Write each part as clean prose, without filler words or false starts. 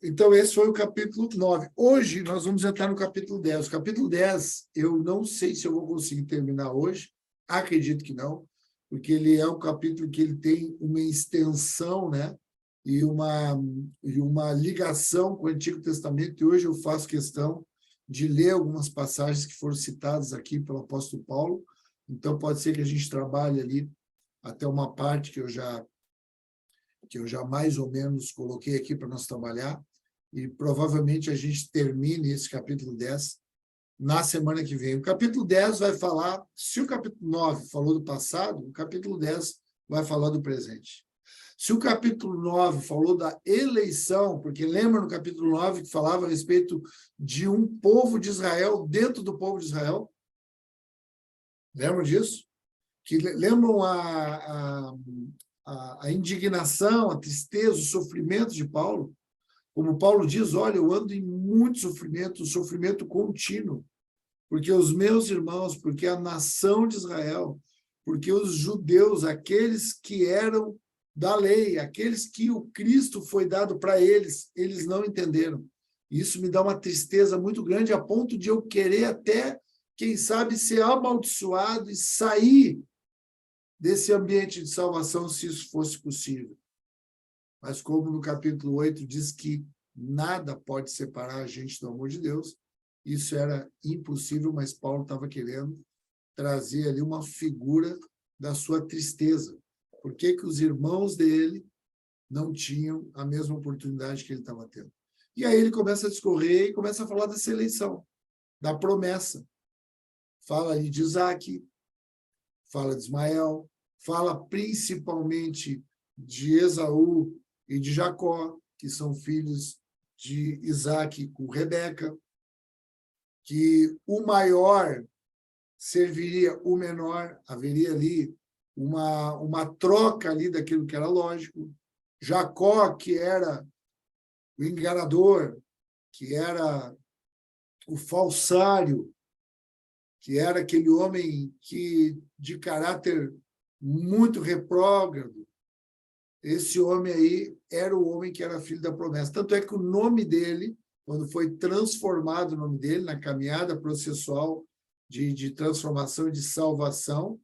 Então, esse foi o capítulo 9. Hoje, nós vamos entrar no capítulo 10. O capítulo 10, eu não sei se eu vou conseguir terminar hoje, acredito que não, porque ele é um capítulo que ele tem uma extensão, né? E uma ligação com o Antigo Testamento, e hoje eu faço questão de ler algumas passagens que foram citadas aqui pelo apóstolo Paulo. Então, pode ser que a gente trabalhe ali até uma parte que eu já mais ou menos coloquei aqui para nós trabalhar, e provavelmente a gente termine esse capítulo 10 na semana que vem. O capítulo 10 vai falar, se o capítulo 9 falou do passado, o capítulo 10 vai falar do presente. Se o capítulo 9 falou da eleição, porque lembra no capítulo 9 que falava a respeito de um povo de Israel dentro do povo de Israel? Lembram disso? Que lembram a indignação, a tristeza, o sofrimento de Paulo? Como Paulo diz, olha, eu ando em muito sofrimento, sofrimento contínuo, porque os meus irmãos, porque a nação de Israel, porque os judeus, aqueles que eram da lei, aqueles que o Cristo foi dado para eles, eles não entenderam. Isso me dá uma tristeza muito grande, a ponto de eu querer até, quem sabe, ser amaldiçoado e sair desse ambiente de salvação, se isso fosse possível. Mas como no capítulo 8 diz que nada pode separar a gente do amor de Deus, isso era impossível, mas Paulo estava querendo trazer ali uma figura da sua tristeza. Por que que os irmãos dele não tinham a mesma oportunidade que ele estava tendo? E aí ele começa a discorrer e começa a falar dessa eleição, da promessa. Fala ali de Isaac, fala de Ismael, fala principalmente de Esaú e de Jacó, que são filhos de Isaac com Rebeca, que o maior serviria o menor, haveria ali uma troca ali daquilo que era lógico. Jacó, que era o enganador, que era o falsário, que era aquele homem que de caráter muito retrógrado, esse homem aí era o homem que era filho da promessa. Tanto é que o nome dele, quando foi transformado o nome dele na caminhada processual de transformação e de salvação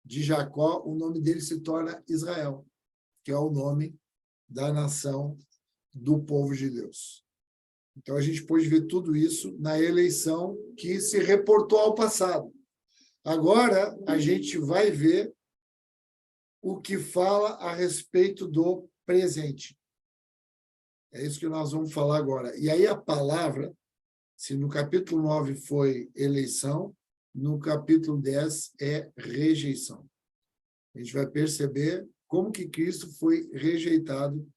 de Jacó, o nome dele se torna Israel, que é o nome da nação do povo de Deus. Então, a gente pôde ver tudo isso na eleição que se reportou ao passado. Agora, a gente vai ver o que fala a respeito do presente. É isso que nós vamos falar agora. E aí a palavra, se no capítulo 9 foi eleição, no capítulo 10 é rejeição. A gente vai perceber como que Cristo foi rejeitado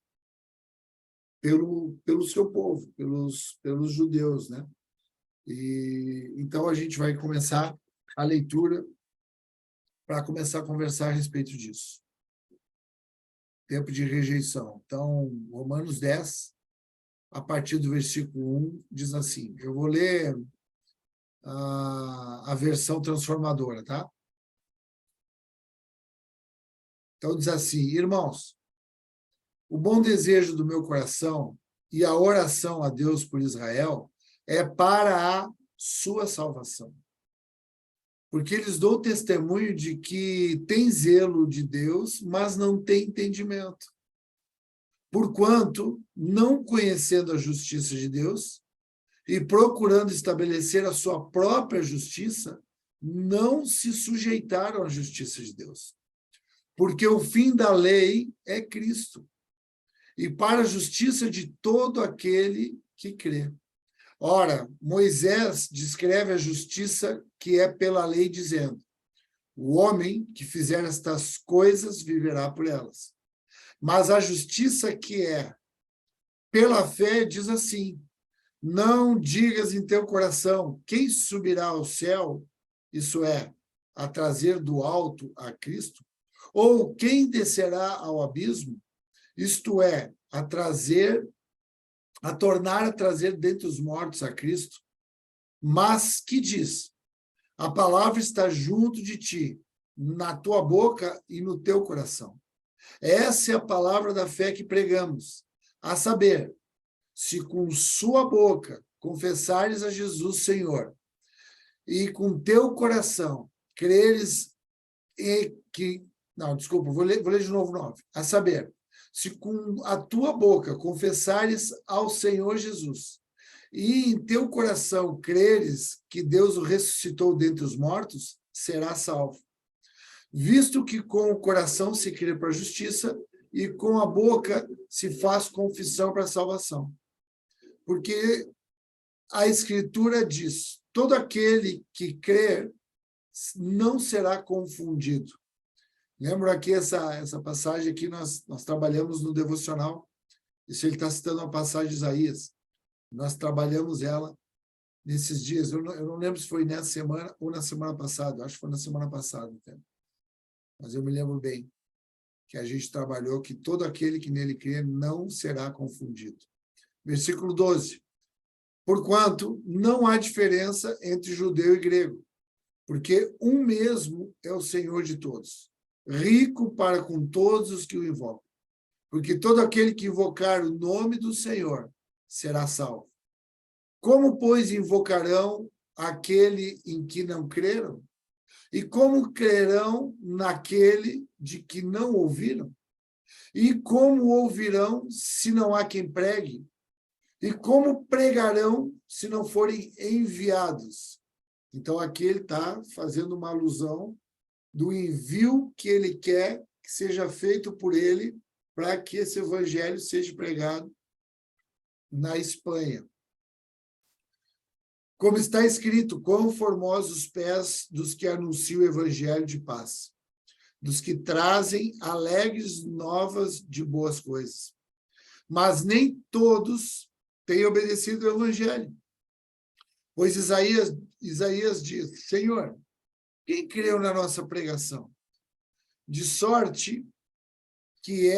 pelo seu povo, pelos judeus, né? E então a gente vai começar a leitura para começar a conversar a respeito disso. Tempo de rejeição. Então, Romanos 10, a partir do versículo 1, diz assim, eu vou ler a versão transformadora, tá? Então, diz assim, irmãos, o bom desejo do meu coração e a oração a Deus por Israel é para a sua salvação. Porque lhes dou testemunho de que tem zelo de Deus, mas não tem entendimento. Porquanto, não conhecendo a justiça de Deus e procurando estabelecer a sua própria justiça, não se sujeitaram à justiça de Deus. Porque o fim da lei é Cristo, e para a justiça de todo aquele que crê. Ora, Moisés descreve a justiça que é pela lei, dizendo, o homem que fizer estas coisas viverá por elas. Mas a justiça que é pela fé diz assim, não digas em teu coração, quem subirá ao céu, isso é, a trazer do alto a Cristo, ou quem descerá ao abismo, isto é, tornar a trazer dentre os mortos a Cristo, mas que diz, a palavra está junto de ti, na tua boca e no teu coração. Essa é a palavra da fé que pregamos. A saber, se com sua boca confessares a Jesus Senhor, e com teu coração creres que... Não, desculpa, vou ler de novo 9. A saber, se com a tua boca confessares ao Senhor Jesus, e em teu coração creres que Deus o ressuscitou dentre os mortos, serás salvo. Visto que com o coração se crê para a justiça, e com a boca se faz confissão para a salvação. Porque a Escritura diz, todo aquele que crer não será confundido. Lembra aqui essa passagem aqui, nós trabalhamos no devocional, isso ele está citando uma passagem de Isaías, nós trabalhamos ela nesses dias, eu não lembro se foi nessa semana ou na semana passada, acho que foi na semana passada, até. Mas eu me lembro bem que a gente trabalhou que todo aquele que nele crê não será confundido. Versículo 12. Porquanto não há diferença entre judeu e grego, porque um mesmo é o Senhor de todos, rico para com todos os que o invocam. Porque todo aquele que invocar o nome do Senhor será salvo. Como, pois, invocarão aquele em que não creram? E como crerão naquele de que não ouviram? E como ouvirão se não há quem pregue? E como pregarão se não forem enviados? Então, aqui ele está fazendo uma alusão do envio que ele quer que seja feito por ele para que esse evangelho seja pregado na Espanha. Como está escrito, quão formosos os pés dos que anunciam o evangelho de paz, dos que trazem alegres novas de boas coisas. Mas nem todos têm obedecido ao evangelho. Pois Isaías diz, Senhor, quem creu na nossa pregação? De sorte que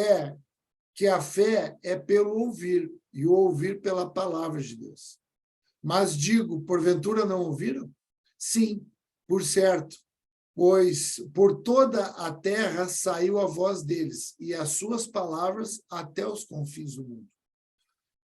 a fé é pelo ouvir, e o ouvir pela palavra de Deus. Mas digo, porventura não ouviram? Sim, por certo, pois por toda a terra saiu a voz deles, e as suas palavras até os confins do mundo.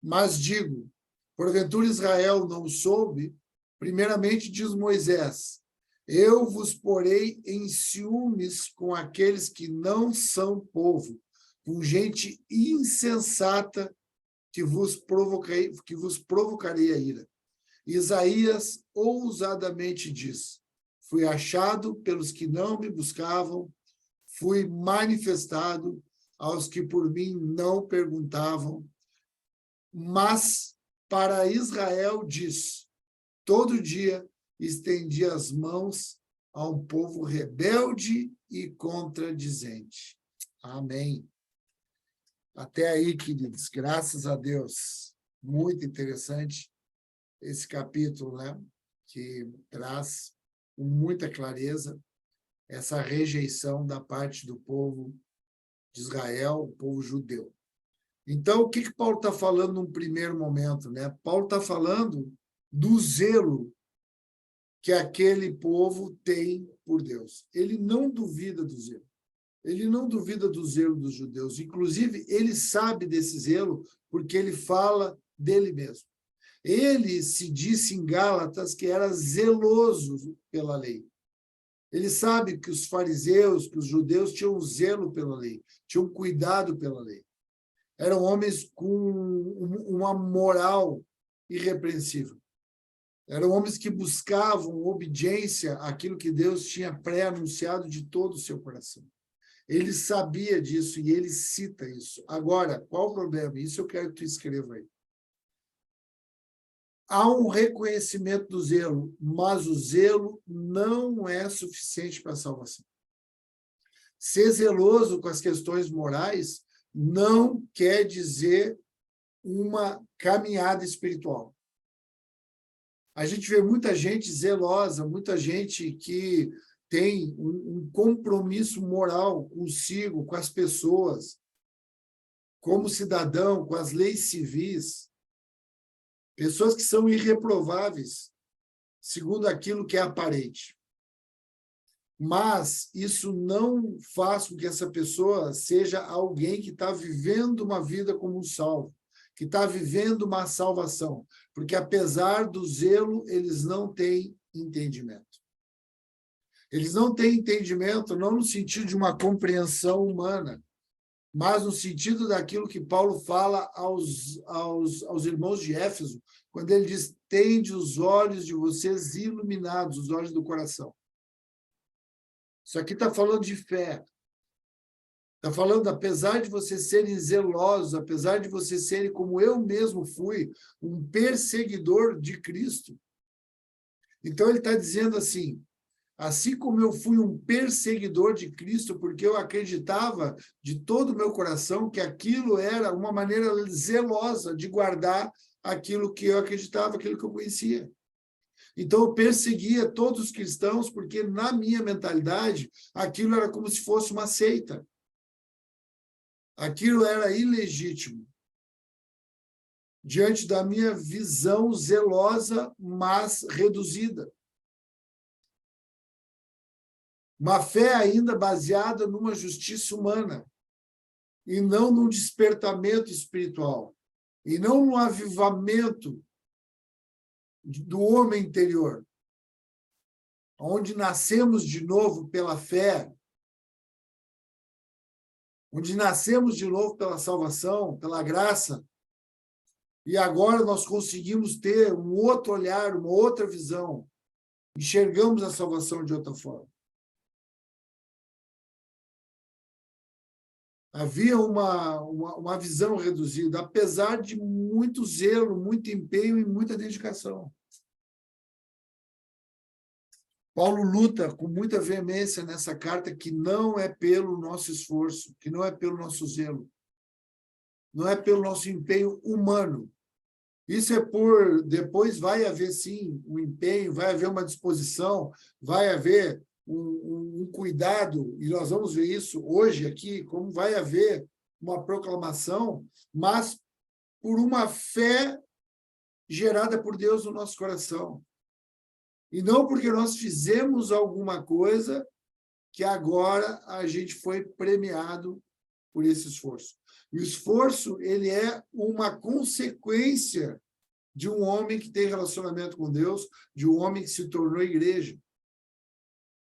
Mas digo, porventura Israel não soube? Primeiramente diz Moisés, eu vos porei em ciúmes com aqueles que não são povo, com gente insensata que vos provocarei a ira. Isaías ousadamente diz, fui achado pelos que não me buscavam, fui manifestado aos que por mim não perguntavam, mas para Israel diz, todo dia estendi as mãos a um povo rebelde e contradizente. Amém. Até aí, queridos, graças a Deus. Muito interessante esse capítulo, né? Que traz com muita clareza essa rejeição da parte do povo de Israel, o povo judeu. Então, o que Paulo está falando num primeiro momento, né? Paulo está falando do zelo que aquele povo tem por Deus. Ele não duvida do zelo. Ele não duvida do zelo dos judeus. Inclusive, ele sabe desse zelo porque ele fala dele mesmo. Ele se disse em Gálatas que era zeloso pela lei. Ele sabe que os fariseus, que os judeus tinham zelo pela lei, tinham cuidado pela lei. Eram homens com uma moral irrepreensível. Eram homens que buscavam obediência àquilo que Deus tinha pré-anunciado de todo o seu coração. Ele sabia disso e ele cita isso. Agora, qual o problema? Isso eu quero que tu escreva aí. Há um reconhecimento do zelo, mas o zelo não é suficiente para a salvação. Ser zeloso com as questões morais não quer dizer uma caminhada espiritual. A gente vê muita gente zelosa, muita gente que tem um compromisso moral consigo, com as pessoas, como cidadão, com as leis civis. Pessoas que são irreprováveis, segundo aquilo que é aparente. Mas isso não faz com que essa pessoa seja alguém que está vivendo uma vida como um salvo. que está vivendo uma salvação, porque apesar do zelo, eles não têm entendimento. Eles não têm entendimento, não no sentido de uma compreensão humana, mas no sentido daquilo que Paulo fala aos irmãos de Éfeso, quando ele diz, tende os olhos de vocês iluminados, os olhos do coração. Isso aqui está falando de fé. Está falando, apesar de vocês serem zelosos, apesar de vocês serem, como eu mesmo fui, um perseguidor de Cristo. Então, ele está dizendo assim como eu fui um perseguidor de Cristo, porque eu acreditava de todo o meu coração que aquilo era uma maneira zelosa de guardar aquilo que eu acreditava, aquilo que eu conhecia. Então, eu perseguia todos os cristãos, porque na minha mentalidade, aquilo era como se fosse uma seita. Aquilo era ilegítimo. Diante da minha visão zelosa, mas reduzida. Uma fé ainda baseada numa justiça humana, e não num despertamento espiritual, e não no avivamento do homem interior, onde nascemos de novo pela fé, onde nascemos de novo pela salvação, pela graça, e agora nós conseguimos ter um outro olhar, uma outra visão, enxergamos a salvação de outra forma. Havia uma visão reduzida, apesar de muito zelo, muito empenho e muita dedicação. Paulo luta com muita veemência nessa carta que não é pelo nosso esforço, que não é pelo nosso zelo, não é pelo nosso empenho humano. Isso é depois vai haver, sim, um empenho, vai haver uma disposição, vai haver um cuidado, e nós vamos ver isso hoje aqui, como vai haver uma proclamação, mas por uma fé gerada por Deus no nosso coração. E não porque nós fizemos alguma coisa que agora a gente foi premiado por esse esforço. E o esforço, ele é uma consequência de um homem que tem relacionamento com Deus, de um homem que se tornou igreja,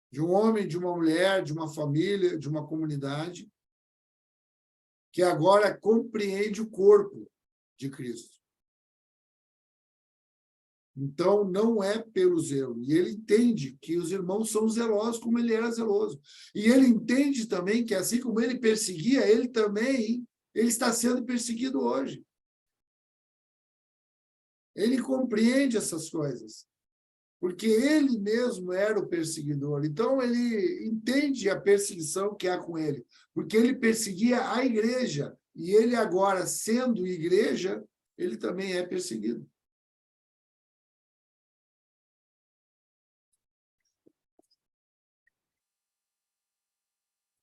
de um homem, de uma mulher, de uma família, de uma comunidade, que agora compreende o corpo de Cristo. Então, não é pelo zelo. E ele entende que os irmãos são zelosos como ele era zeloso. E ele entende também que, assim como ele perseguia, ele está sendo perseguido hoje. Ele compreende essas coisas, porque ele mesmo era o perseguidor. Então, ele entende a perseguição que há com ele, porque ele perseguia a igreja, e ele agora, sendo igreja, ele também é perseguido.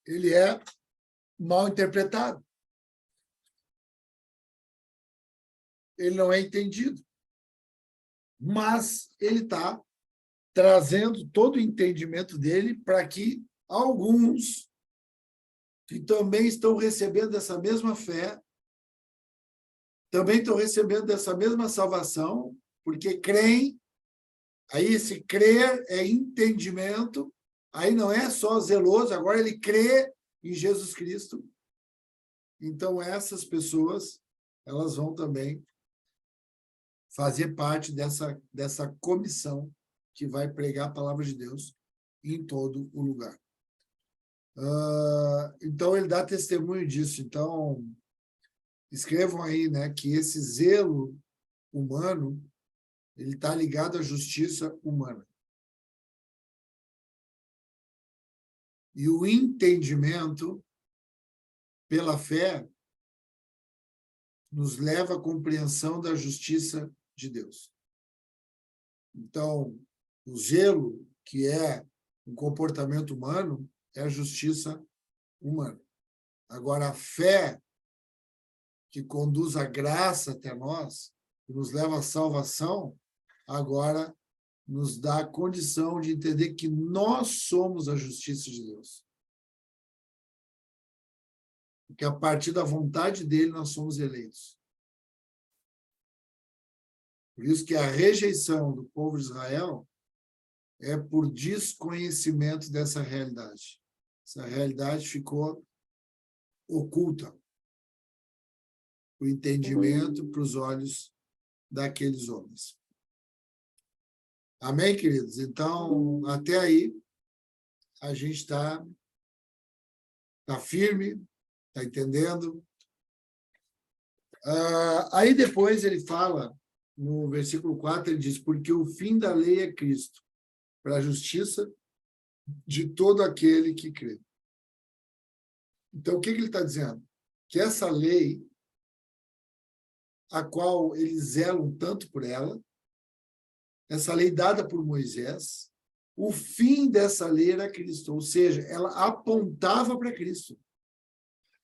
Ele é mal interpretado. Ele não é entendido. Mas ele está trazendo todo o entendimento dele para que alguns que também estão recebendo essa mesma fé, também estão recebendo dessa mesma salvação, porque creem, aí esse crer é entendimento, aí não é só zeloso, agora ele crê em Jesus Cristo. Então, essas pessoas, elas vão também fazer parte dessa comissão que vai pregar a palavra de Deus em todo o lugar. Então, ele dá testemunho disso. Então, escrevam aí, né, que esse zelo humano, ele está ligado à justiça humana. E o entendimento pela fé nos leva à compreensão da justiça de Deus. Então, o zelo, que é um comportamento humano, é a justiça humana. Agora, a fé, que conduz a graça até nós, que nos leva à salvação, agora nos dá a condição de entender que nós somos a justiça de Deus. Porque a partir da vontade dele nós somos eleitos. Por isso que a rejeição do povo de Israel é por desconhecimento dessa realidade. Essa realidade ficou oculta, o entendimento para os olhos daqueles homens. Amém, queridos? Então, até aí, a gente está firme, está entendendo? Aí depois ele fala, no versículo 4, ele diz, porque o fim da lei é Cristo, para a justiça de todo aquele que crê. Então, o que ele está dizendo? Que essa lei, a qual eles zelam tanto por ela, essa lei dada por Moisés, o fim dessa lei era Cristo, ou seja, ela apontava para Cristo.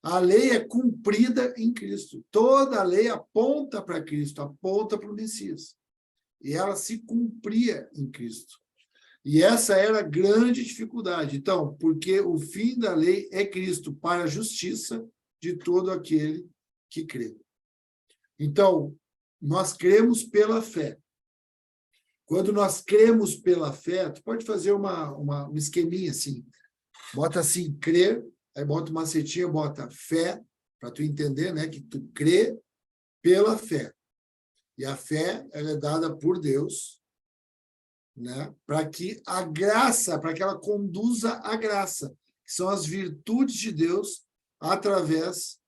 A lei é cumprida em Cristo. Toda a lei aponta para Cristo, aponta para o Messias. E ela se cumpria em Cristo. E essa era a grande dificuldade. Então, porque o fim da lei é Cristo, para a justiça de todo aquele que crê. Então, nós cremos pela fé. Quando nós cremos pela fé, tu pode fazer um esqueminha assim. Bota assim, crer, aí bota uma setinha, bota fé, para tu entender, né, que tu crê pela fé. E a fé, ela é dada por Deus, né, para que a graça, para que ela conduza a graça, que são as virtudes de Deus através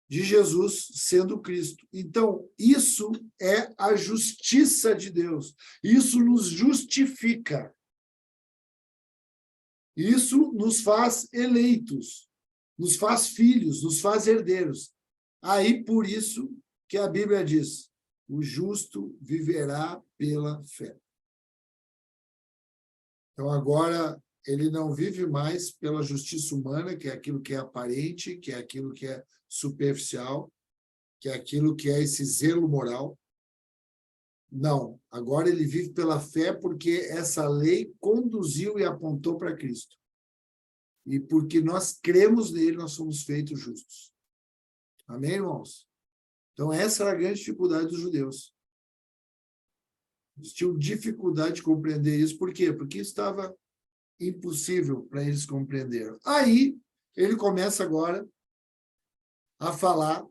de Jesus sendo Cristo. Então, isso é a justiça de Deus. Isso nos justifica. Isso nos faz eleitos, nos faz filhos, nos faz herdeiros. Aí, por isso que a Bíblia diz, o justo viverá pela fé. Então, agora, ele não vive mais pela justiça humana, que é aquilo que é aparente, que é aquilo que é superficial, que é aquilo que é esse zelo moral. Não, agora ele vive pela fé porque essa lei conduziu e apontou para Cristo. E porque nós cremos nele, nós somos feitos justos. Amém, irmãos? Então, essa era a grande dificuldade dos judeus. Eles tinham dificuldade de compreender isso. Por quê? Porque estava impossível para eles compreenderem. Aí, ele começa agora a falar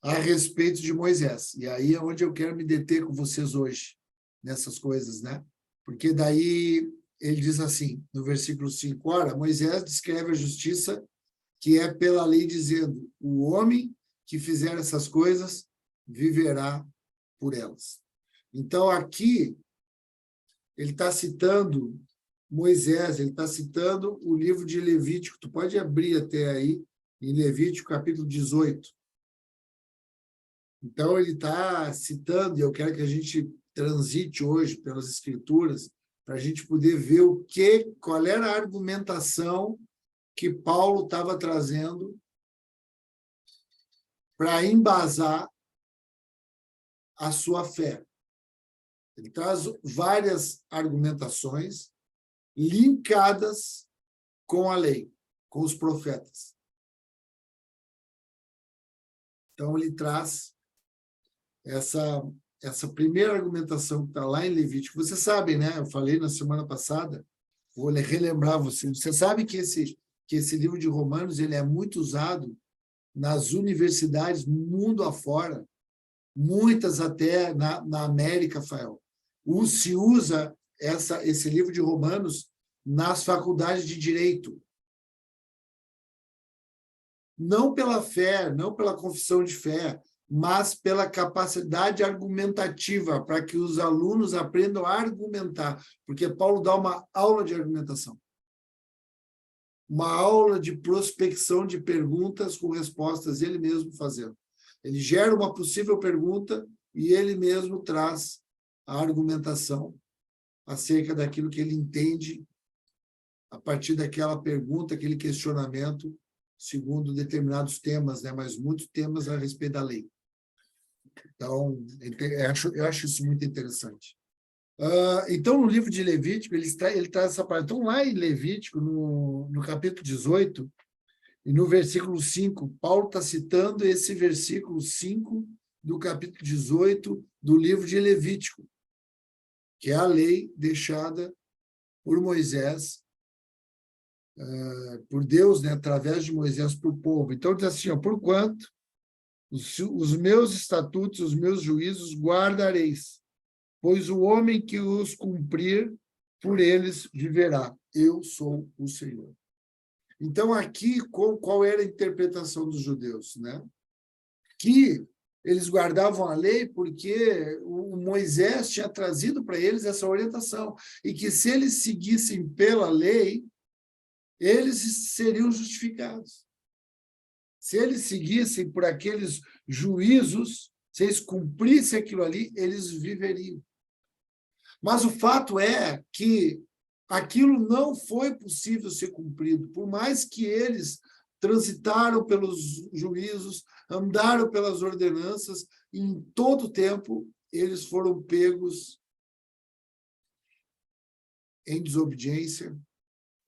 a respeito de Moisés. E aí é onde eu quero me deter com vocês hoje, nessas coisas, né? Porque daí ele diz assim, no versículo 5, ora, Moisés descreve a justiça que é pela lei, dizendo, o homem que fizer essas coisas viverá por elas. Então, aqui, ele está citando Moisés, ele está citando o livro de Levítico. Tu pode abrir até aí, em Levítico, capítulo 18. Então, ele está citando, e eu quero que a gente transite hoje pelas Escrituras, para a gente poder ver qual era a argumentação que Paulo estava trazendo para embasar a sua fé. Ele traz várias argumentações linkadas com a lei, com os profetas. Então, ele traz essa primeira argumentação que está lá em Levítico. Vocês sabem, né? Eu falei na semana passada, vou relembrar vocês. Você sabe que esse livro de Romanos ele é muito usado nas universidades mundo afora, muitas até na América, Rafael. Se usa esse livro de Romanos nas faculdades de Direito. Não pela fé, não pela confissão de fé, mas pela capacidade argumentativa, para que os alunos aprendam a argumentar, porque Paulo dá uma aula de argumentação. Uma aula de prospecção de perguntas com respostas, ele mesmo fazendo. Ele gera uma possível pergunta e ele mesmo traz a argumentação acerca daquilo que ele entende a partir daquela pergunta, aquele questionamento, segundo determinados temas, né? Mas muitos temas a respeito da lei. Então, eu acho isso muito interessante. Então, no livro de Levítico, ele traz essa parte. Então, lá em Levítico, no capítulo 18, e no versículo 5, Paulo está citando esse versículo 5 do capítulo 18 do livro de Levítico, que é a lei deixada por Moisés, por Deus, né, através de Moisés para o povo. Então, diz assim, ó, porquanto os meus estatutos, os meus juízos guardareis, pois o homem que os cumprir, por eles viverá. Eu sou o Senhor. Então, aqui, qual era a interpretação dos judeus, né? Que eles guardavam a lei porque o Moisés tinha trazido para eles essa orientação, e que se eles seguissem pela lei, eles seriam justificados. Se eles seguissem por aqueles juízos, se eles cumprissem aquilo ali, eles viveriam. Mas o fato é que aquilo não foi possível ser cumprido, por mais que eles transitaram pelos juízos, andaram pelas ordenanças, e em todo o tempo eles foram pegos em desobediência,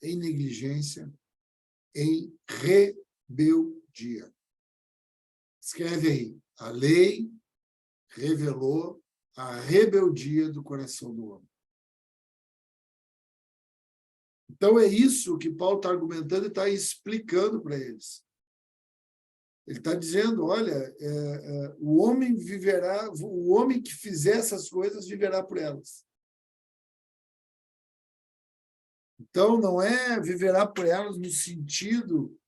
em negligência, em rebeldia. Escreve aí, a lei revelou a rebeldia do coração do homem. Então, é isso que Paulo está argumentando e está explicando para eles. Ele está dizendo, olha, o homem viverá, o homem que fizer essas coisas viverá por elas. Então, não é viverá por elas no sentido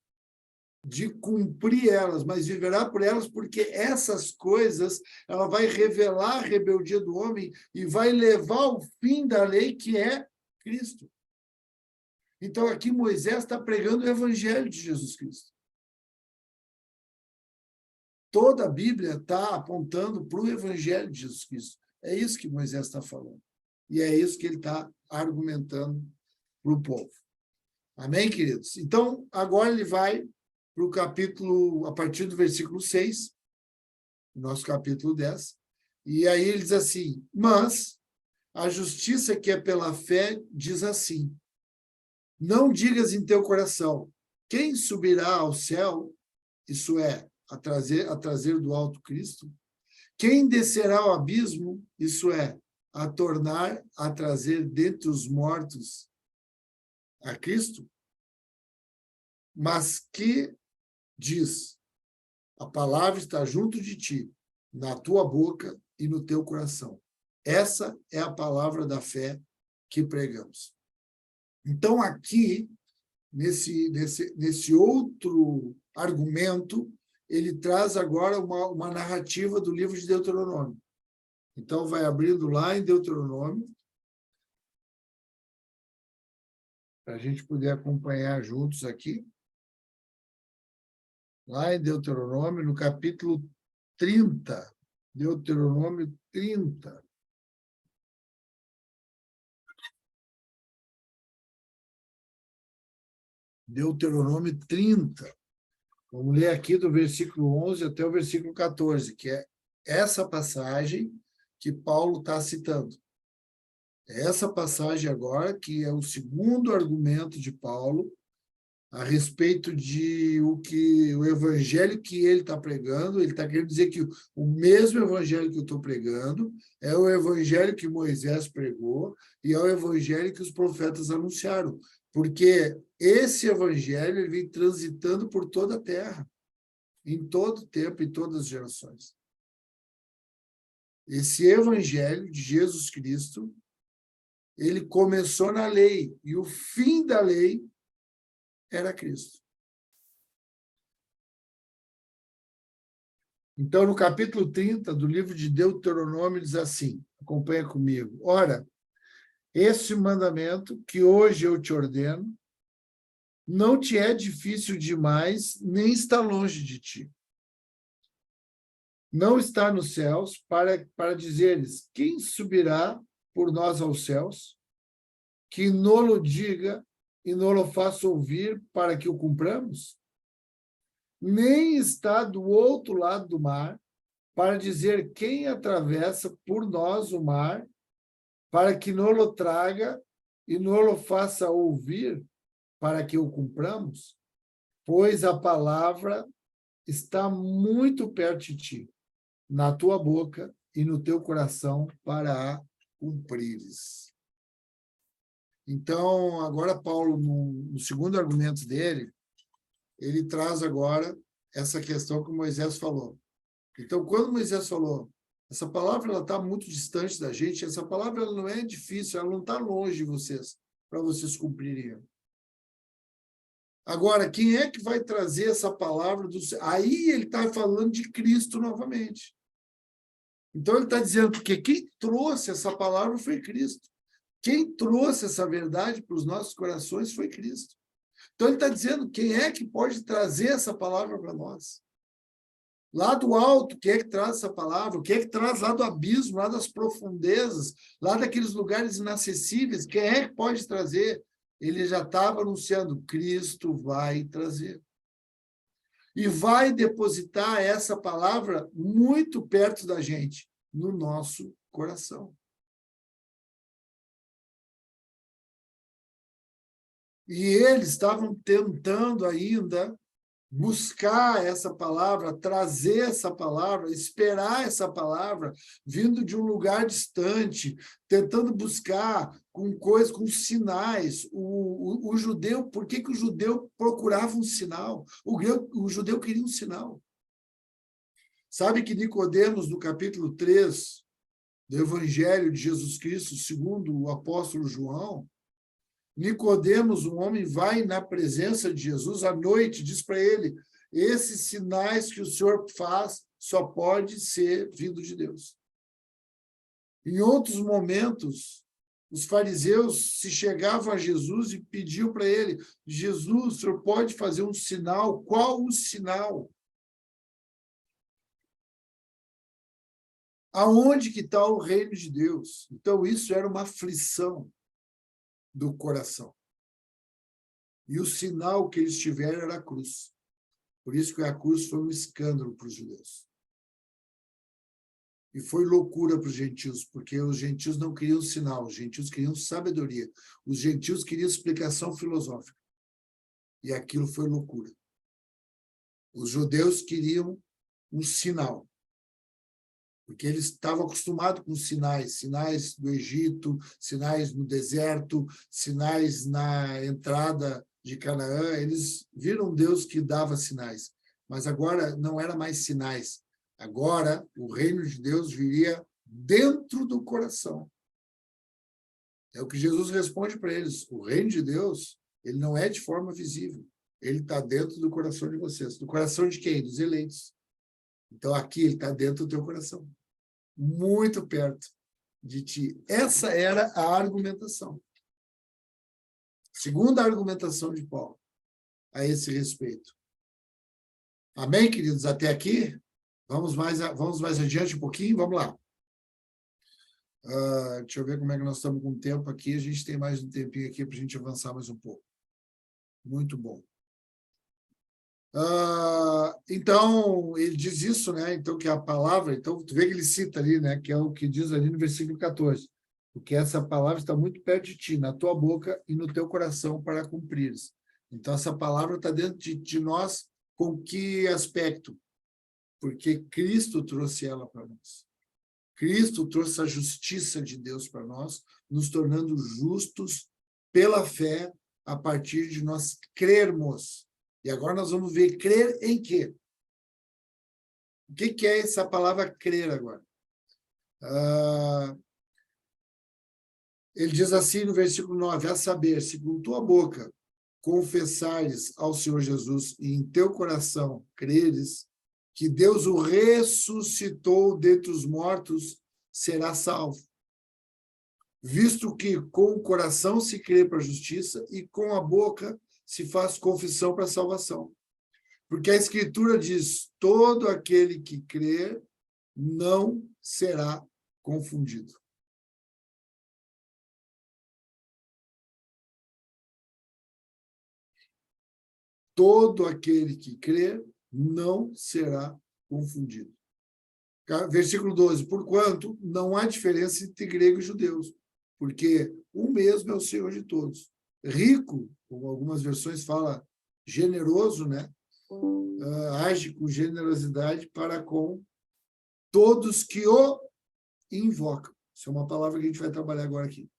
de cumprir elas, mas viverá por elas porque essas coisas, ela vai revelar a rebeldia do homem e vai levar ao fim da lei, que é Cristo. Então, aqui Moisés está pregando o evangelho de Jesus Cristo. Toda a Bíblia está apontando para o evangelho de Jesus Cristo. É isso que Moisés está falando. E é isso que ele está argumentando para o povo. Amém, queridos? Então, agora ele vai para o capítulo, a partir do versículo 6, nosso capítulo 10, e aí ele diz assim, mas a justiça que é pela fé diz assim, não digas em teu coração, quem subirá ao céu, isso é, a trazer do alto Cristo, quem descerá ao abismo, isso é, a trazer dentre os mortos a Cristo, mas que diz, a palavra está junto de ti, na tua boca e no teu coração. Essa é a palavra da fé que pregamos. Então, aqui, nesse outro argumento, ele traz agora uma narrativa do livro de Deuteronômio. Então, vai abrindo lá em Deuteronômio, para a gente poder acompanhar juntos aqui. Lá em Deuteronômio, no capítulo 30. Deuteronômio 30. Deuteronômio 30. Vamos ler aqui do versículo 11 até o versículo 14, que é essa passagem que Paulo está citando. É essa passagem agora que é o segundo argumento de Paulo a respeito de o evangelho que ele está pregando. Ele está querendo dizer que o mesmo evangelho que eu estou pregando é o evangelho que Moisés pregou e é o evangelho que os profetas anunciaram, porque esse evangelho ele vem transitando por toda a terra, em todo o tempo, em todas as gerações. Esse evangelho de Jesus Cristo, ele começou na lei, e o fim da lei era Cristo. Então, no capítulo 30 do livro de Deuteronômio, diz assim, acompanha comigo. Ora, esse mandamento que hoje eu te ordeno, não te é difícil demais, nem está longe de ti. Não está nos céus para dizeres, quem subirá por nós aos céus? Que nolo diga e nolo faça ouvir para que o cumpramos? Nem está do outro lado do mar, para dizer quem atravessa por nós o mar, para que nolo traga e nolo faça ouvir, para que o cumpramos? Pois a palavra está muito perto de ti, na tua boca e no teu coração para a cumprires. Então, agora Paulo, no segundo argumento dele, ele traz agora essa questão que Moisés falou. Então, quando Moisés falou, essa palavra está muito distante da gente, essa palavra ela não é difícil, ela não está longe de vocês, para vocês cumprirem. Agora, quem é que vai trazer essa palavra? Aí ele está falando de Cristo novamente. Então, ele está dizendo que quem trouxe essa palavra foi Cristo. Quem trouxe essa verdade para os nossos corações foi Cristo. Então, ele está dizendo quem é que pode trazer essa palavra para nós. Lá do alto, quem é que traz essa palavra? Quem é que traz lá do abismo, lá das profundezas, lá daqueles lugares inacessíveis? Quem é que pode trazer? Ele já estava anunciando, Cristo vai trazer. E vai depositar essa palavra muito perto da gente, no nosso coração. E eles estavam tentando ainda buscar essa palavra, trazer essa palavra, esperar essa palavra, vindo de um lugar distante, tentando buscar com coisas, com sinais. O judeu, por que o judeu procurava um sinal? O judeu queria um sinal. Sabe que Nicodemos, no capítulo 3 do Evangelho de Jesus Cristo, segundo o apóstolo João, Nicodemos, um homem, vai na presença de Jesus à noite, diz para ele, esses sinais que o Senhor faz só pode ser vindo de Deus. Em outros momentos, os fariseus se chegavam a Jesus e pediam para ele, Jesus, o Senhor pode fazer um sinal? Qual o sinal? Aonde que está o reino de Deus? Então, isso era uma aflição do coração. E o sinal que eles tiveram era a cruz. Por isso que a cruz foi um escândalo para os judeus. E foi loucura para os gentios, porque os gentios não queriam sinal, os gentios queriam sabedoria. Os gentios queriam explicação filosófica. E aquilo foi loucura. Os judeus queriam um sinal. Porque eles estavam acostumados com sinais, sinais do Egito, sinais no deserto, sinais na entrada de Canaã. Eles viram um Deus que dava sinais, mas agora não era mais sinais. Agora o reino de Deus viria dentro do coração. É o que Jesus responde para eles. O reino de Deus, ele não é de forma visível. Ele está dentro do coração de vocês. Do coração de quem? Dos eleitos. Então, aqui ele está dentro do teu coração. Muito perto de ti. Essa era a argumentação. Segunda argumentação de Paulo a esse respeito. Amém, queridos? Até aqui? Vamos mais adiante um pouquinho? Vamos lá. Deixa eu ver como é que nós estamos com o tempo aqui. A gente tem mais um tempinho aqui para a gente avançar mais um pouco. Muito bom. Então, ele diz isso, né? Então, que a palavra, então, tu vê que ele cita ali, né? Que é o que diz ali no versículo 14. Porque essa palavra está muito perto de ti, na tua boca e no teu coração para cumprires. Então, essa palavra está dentro de nós com que aspecto? Porque Cristo trouxe ela para nós. Cristo trouxe a justiça de Deus para nós, nos tornando justos pela fé a partir de nós crermos. E agora nós vamos ver crer em quê? O que é essa palavra crer agora? Ele diz assim no versículo 9, a saber, se com tua boca confessares ao Senhor Jesus e em teu coração creres que Deus o ressuscitou dentre os mortos, será salvo. Visto que com o coração se crê para a justiça e com a boca se faz confissão para a salvação. Porque a Escritura diz, todo aquele que crer não será confundido. Todo aquele que crer não será confundido. Versículo 12. Porquanto não há diferença entre grego e judeus, porque o mesmo é o Senhor de todos. Rico, como algumas versões falam, generoso, né? Age com generosidade para com todos que o invocam. Isso é uma palavra que a gente vai trabalhar agora aqui.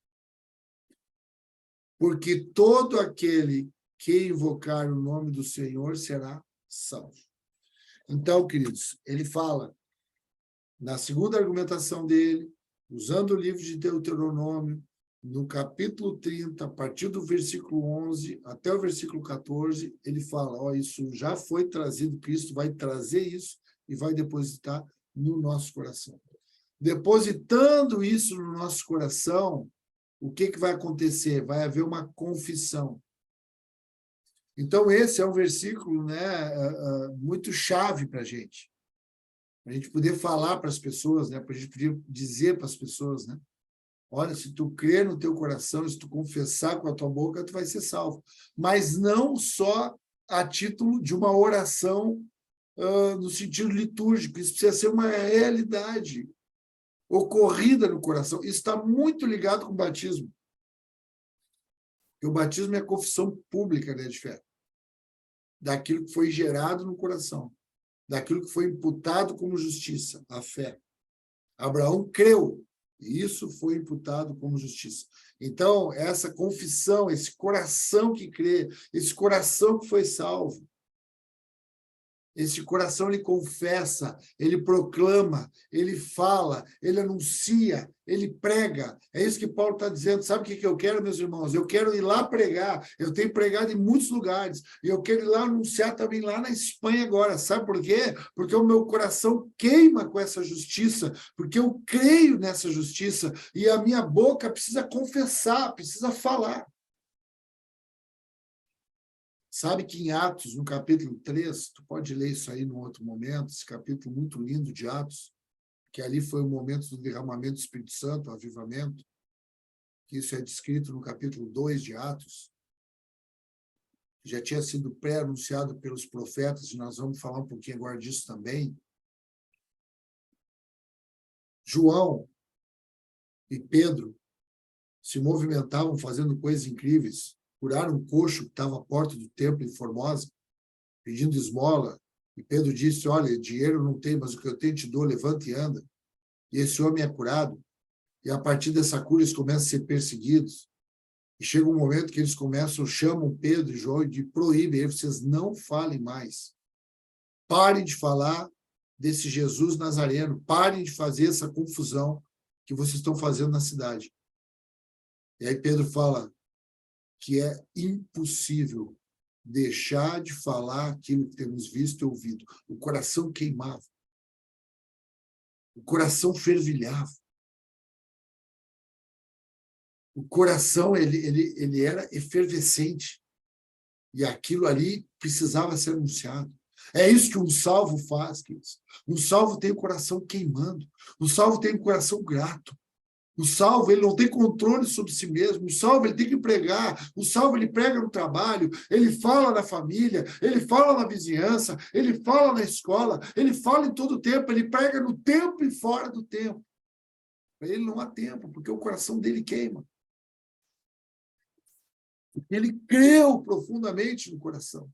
Porque todo aquele que invocar o nome do Senhor será salvo. Então, queridos, ele fala, na segunda argumentação dele, usando o livro de Deuteronômio, no capítulo 30, a partir do versículo 11 até o versículo 14, ele fala, ó, isso já foi trazido, Cristo vai trazer isso e vai depositar no nosso coração. Depositando isso no nosso coração, o que vai acontecer? Vai haver uma confissão. Então, esse é um versículo, né, muito chave para a gente poder falar para as pessoas, né, para a gente poder dizer para as pessoas, né, olha, se tu crer no teu coração, se tu confessar com a tua boca, tu vai ser salvo. Mas não só a título de uma oração no sentido litúrgico, isso precisa ser uma realidade ocorrida no coração. Isso está muito ligado com o batismo. Porque o batismo é a confissão pública, né, de fé, daquilo que foi gerado no coração, daquilo que foi imputado como justiça, a fé. Abraão creu, e isso foi imputado como justiça. Então, essa confissão, esse coração que crê, esse coração que foi salvo, esse coração ele confessa, ele proclama, ele fala, ele anuncia, ele prega. É isso que Paulo está dizendo. Sabe o que eu quero, meus irmãos? Eu quero ir lá pregar. Eu tenho pregado em muitos lugares. E eu quero ir lá anunciar também lá na Espanha agora. Sabe por quê? Porque o meu coração queima com essa justiça, porque eu creio nessa justiça e a minha boca precisa confessar, precisa falar. Sabe que em Atos, no capítulo 3, tu pode ler isso aí num outro momento, esse capítulo muito lindo de Atos, que ali foi o momento do derramamento do Espírito Santo, o avivamento, que isso é descrito no capítulo 2 de Atos, que já tinha sido pré-anunciado pelos profetas, e nós vamos falar um pouquinho agora disso também. João e Pedro se movimentavam fazendo coisas incríveis, curaram um coxo que estava à porta do templo em Formosa, pedindo esmola, e Pedro disse, olha, dinheiro não tem, mas o que eu tenho te dou, levanta e anda. E esse homem é curado, e a partir dessa cura eles começam a ser perseguidos, e chega um momento que eles chamam Pedro e João e proíbem, vocês não falem mais. Parem de falar desse Jesus Nazareno, parem de fazer essa confusão que vocês estão fazendo na cidade. E aí Pedro fala que é impossível deixar de falar aquilo que temos visto e ouvido. O coração queimava. O coração fervilhava. O coração ele era efervescente. E aquilo ali precisava ser anunciado. É isso que um salvo faz, queridos. Um salvo tem o coração queimando. Um salvo tem o coração grato. O salvo, ele não tem controle sobre si mesmo. O salvo, ele tem que pregar. O salvo, ele prega no trabalho, ele fala na família, ele fala na vizinhança, ele fala na escola, ele fala em todo o tempo, ele prega no tempo e fora do tempo. Para ele não há tempo, porque o coração dele queima. Ele creu profundamente no coração.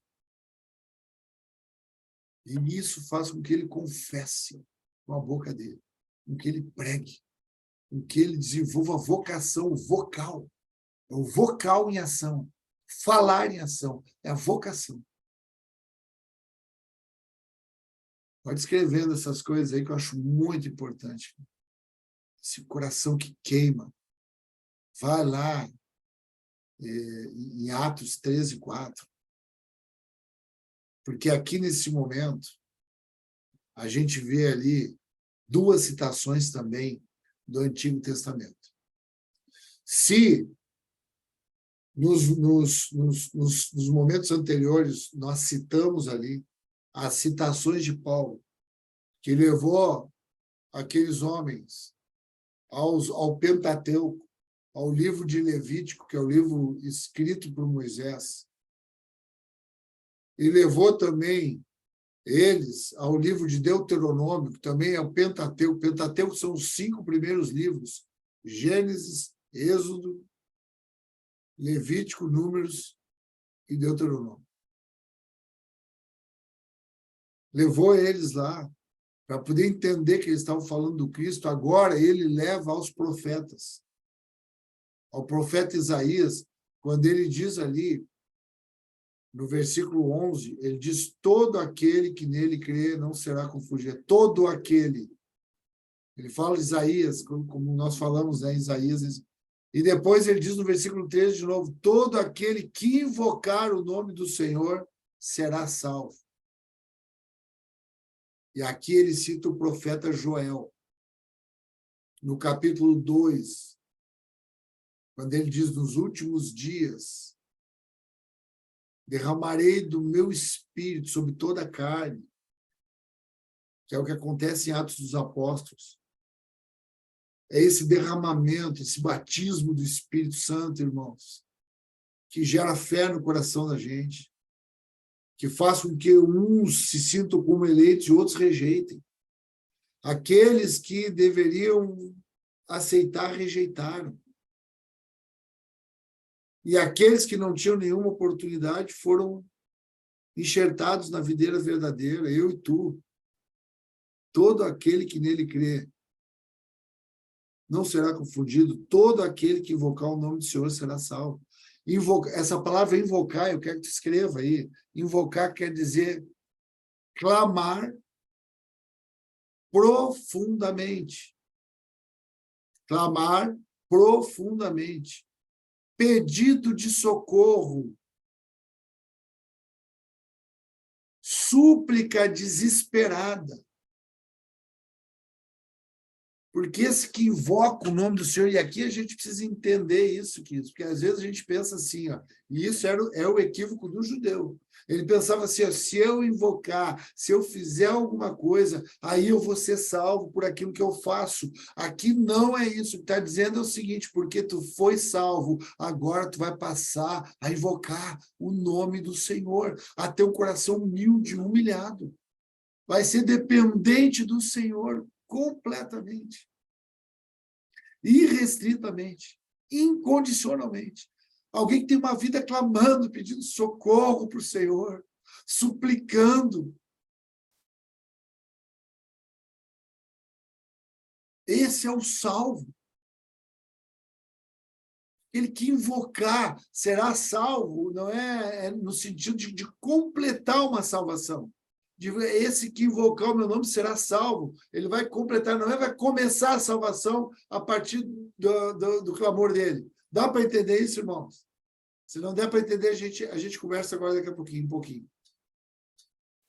E isso faz com que ele confesse com a boca dele, com que ele pregue, com que ele desenvolva a vocação, o vocal. É o vocal em ação. Falar em ação. É a vocação. Pode escrevendo essas coisas aí que eu acho muito importante. Esse coração que queima. Vai lá em Atos 13, 4. Porque aqui nesse momento a gente vê ali duas citações também do Antigo Testamento. Se nos momentos anteriores nós citamos ali as citações de Paulo, que levou aqueles homens ao Pentateuco, ao livro de Levítico, que é o livro escrito por Moisés, e levou também eles ao livro de Deuteronômio, que também é o Pentateuco. O Pentateuco são os 5 primeiros livros: Gênesis, Êxodo, Levítico, Números e Deuteronômio. Levou eles lá para poder entender que eles estavam falando do Cristo, agora ele leva aos profetas. Ao profeta Isaías, quando ele diz ali, no versículo 11, ele diz: todo aquele que nele crê não será confundido. Todo aquele. Ele fala de Isaías, como nós falamos, né, Isaías. E depois ele diz no versículo 13 de novo: todo aquele que invocar o nome do Senhor será salvo. E aqui ele cita o profeta Joel, no capítulo 2, quando ele diz: nos últimos dias derramarei do meu espírito sobre toda a carne, que é o que acontece em Atos dos Apóstolos. É esse derramamento, esse batismo do Espírito Santo, irmãos, que gera fé no coração da gente, que faz com que uns se sintam como eleitos e outros rejeitem. Aqueles que deveriam aceitar, rejeitaram. E aqueles que não tinham nenhuma oportunidade foram enxertados na videira verdadeira, eu e tu. Todo aquele que nele crê não será confundido, todo aquele que invocar o nome do Senhor será salvo. Essa palavra invocar, eu quero que tu escreva aí. Invocar quer dizer clamar profundamente. Clamar profundamente. Pedido de socorro. Súplica desesperada. Porque esse que invoca o nome do Senhor, e aqui a gente precisa entender isso, porque às vezes a gente pensa assim, ó, e isso é o equívoco do judeu. Ele pensava assim, ó, se eu invocar, se eu fizer alguma coisa, aí eu vou ser salvo por aquilo que eu faço. Aqui não é isso. O que está dizendo é o seguinte: porque tu foi salvo, agora tu vai passar a invocar o nome do Senhor, a ter um coração humilde, humilhado. Vai ser dependente do Senhor completamente, irrestritamente, incondicionalmente. Alguém que tem uma vida clamando, pedindo socorro para o Senhor, suplicando. Esse é o salvo. Ele que invocar será salvo, não é no sentido de completar uma salvação. Esse que invocar o meu nome será salvo. Ele vai completar, não é? Vai começar a salvação a partir do clamor dele. Dá para entender isso, irmãos? Se não der para entender, a gente conversa agora daqui a pouquinho, um pouquinho.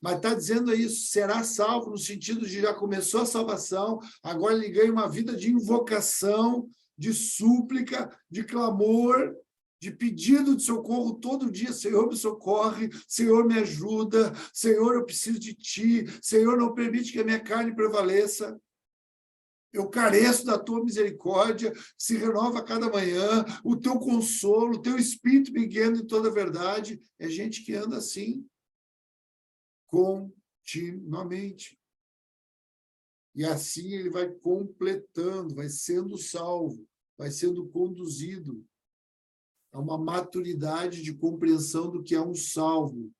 Mas está dizendo isso: será salvo no sentido de já começou a salvação, agora ele ganha uma vida de invocação, de súplica, de clamor, de pedido de socorro todo dia. Senhor, me socorre, Senhor, me ajuda, Senhor, eu preciso de ti, Senhor, não permite que a minha carne prevaleça. Eu careço da tua misericórdia, que se renova a cada manhã, o teu consolo, o teu espírito me guiando em toda a verdade. É gente que anda assim, continuamente. E assim ele vai completando, vai sendo salvo, vai sendo conduzido a uma maturidade de compreensão do que é um salvo,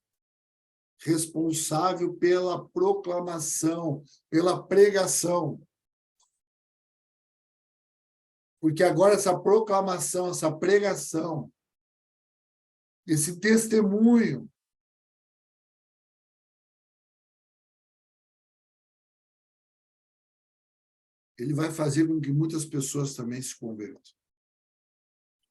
responsável pela proclamação, pela pregação. Porque agora essa proclamação, essa pregação, esse testemunho, ele vai fazer com que muitas pessoas também se convertam.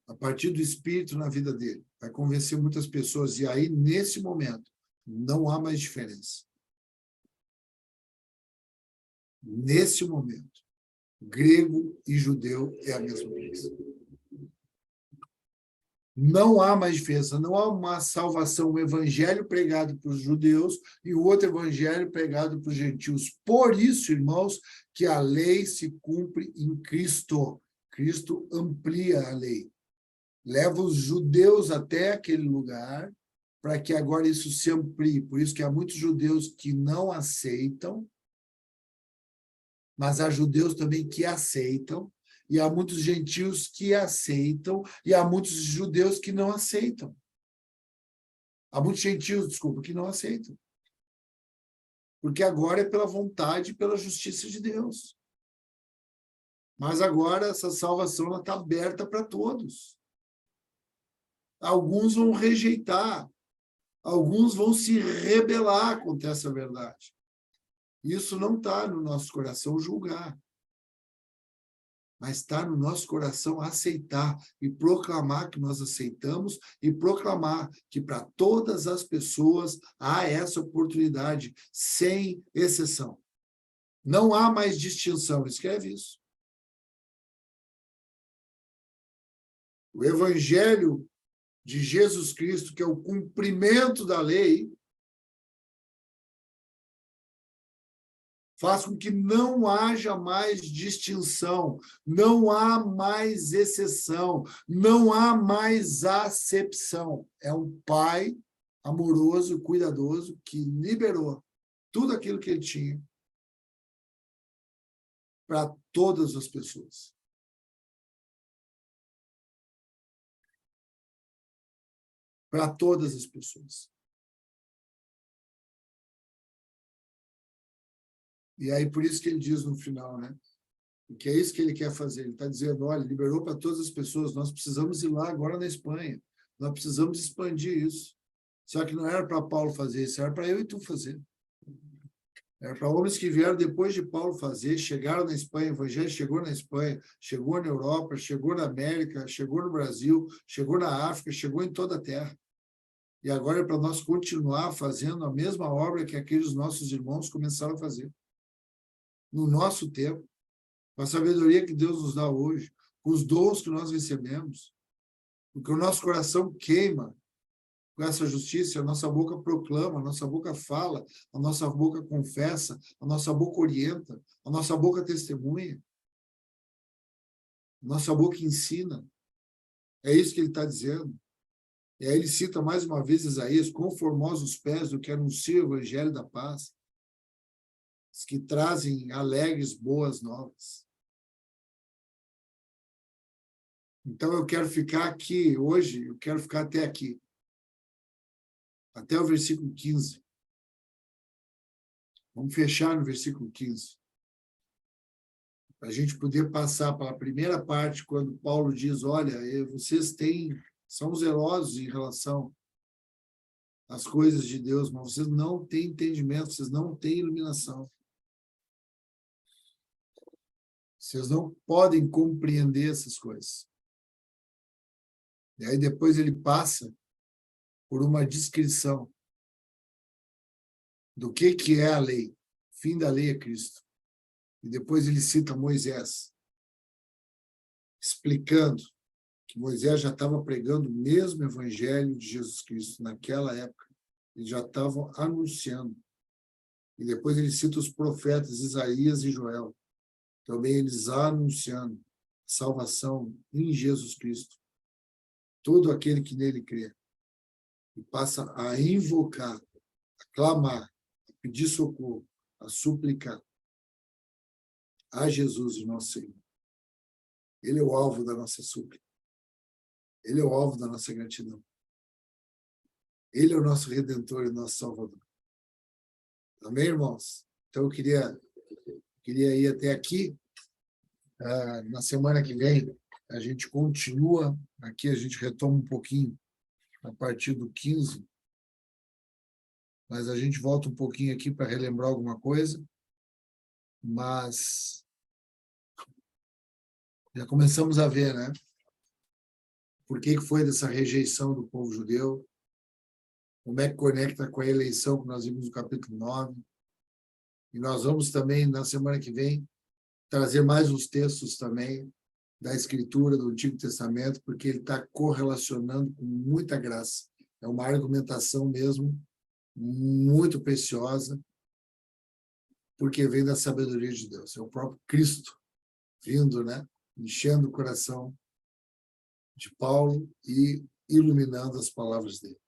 A partir do Espírito na vida dele, vai convencer muitas pessoas. E aí, nesse momento, não há mais diferença. Nesse momento, grego e judeu é a mesma coisa. Não há mais diferença, não há uma salvação, um evangelho pregado para os judeus e o outro evangelho pregado para os gentios. Por isso, irmãos, que a lei se cumpre em Cristo. Cristo amplia a lei. Leva os judeus até aquele lugar para que agora isso se amplie. Por isso que há muitos judeus que não aceitam, mas há judeus também que aceitam, e há muitos gentios que aceitam, e há muitos judeus que não aceitam. Há muitos gentios, desculpa, que não aceitam. porque agora é pela vontade e pela justiça de Deus. Mas agora essa salvação está aberta para todos. Alguns vão rejeitar, alguns vão se rebelar contra essa verdade. Isso não está no nosso coração julgar, mas está no nosso coração aceitar e proclamar que nós aceitamos e proclamar que para todas as pessoas há essa oportunidade, sem exceção. Não há mais distinção, escreve isso. O Evangelho de Jesus Cristo, que é o cumprimento da lei, faz com que não haja mais distinção, não há mais exceção, não há mais acepção. É um pai amoroso, cuidadoso, que liberou tudo aquilo que ele tinha para todas as pessoas. Para todas as pessoas. E aí, por isso que ele diz no final, né? Porque é isso que ele quer fazer. Ele está dizendo, olha, liberou para todas as pessoas, nós precisamos ir lá agora na Espanha. Nós precisamos expandir isso. Só que não era para Paulo fazer isso, era para eu e tu fazer. Era para homens que vieram depois de Paulo fazer, chegaram na Espanha, o Evangelho chegou na Espanha, chegou na Europa, chegou na América, chegou no Brasil, chegou na África, chegou em toda a terra. E agora é para nós continuar fazendo a mesma obra que aqueles nossos irmãos começaram a fazer. No nosso tempo, com a sabedoria que Deus nos dá hoje, com os dons que nós recebemos, porque o nosso coração queima com essa justiça, a nossa boca proclama, a nossa boca fala, a nossa boca confessa, a nossa boca orienta, a nossa boca testemunha, a nossa boca ensina. É isso que ele está dizendo. E aí ele cita mais uma vez Isaías, quão formosos os pés do que anuncia o evangelho da paz, os que trazem alegres boas novas. Então eu quero ficar aqui hoje, eu quero ficar até aqui, até o versículo 15. Vamos fechar no versículo 15. Para a gente poder passar para a primeira parte, quando Paulo diz, olha, vocês são zelosos em relação às coisas de Deus, mas vocês não têm entendimento, vocês não têm iluminação. Vocês não podem compreender essas coisas. E aí depois ele passa por uma descrição do que é a lei. O fim da lei é Cristo. E depois ele cita Moisés, explicando que Moisés já estava pregando o mesmo evangelho de Jesus Cristo naquela época. Eles já estavam anunciando. E depois ele cita os profetas Isaías e Joel. Também eles anunciando salvação em Jesus Cristo. Todo aquele que nele crê. E passa a invocar, a clamar, a pedir socorro, a suplicar a Jesus, o nosso Senhor. Ele é o alvo da nossa súplica. Ele é o alvo da nossa gratidão. Ele é o nosso Redentor e nosso Salvador. Amém, irmãos? Então, eu queria ir até aqui. Na semana que vem, a gente continua. Aqui a gente retoma um pouquinho a partir do 15. Mas a gente volta um pouquinho aqui para relembrar alguma coisa. Mas já começamos a ver, né? Por que foi dessa rejeição do povo judeu? Como é que conecta com a eleição que nós vimos no capítulo 9? E nós vamos também, na semana que vem, trazer mais uns textos também da Escritura, do Antigo Testamento, porque ele está correlacionando com muita graça. É uma argumentação mesmo muito preciosa, porque vem da sabedoria de Deus. É o próprio Cristo vindo, né? Enchendo o coração de Paulo e iluminando as palavras dele.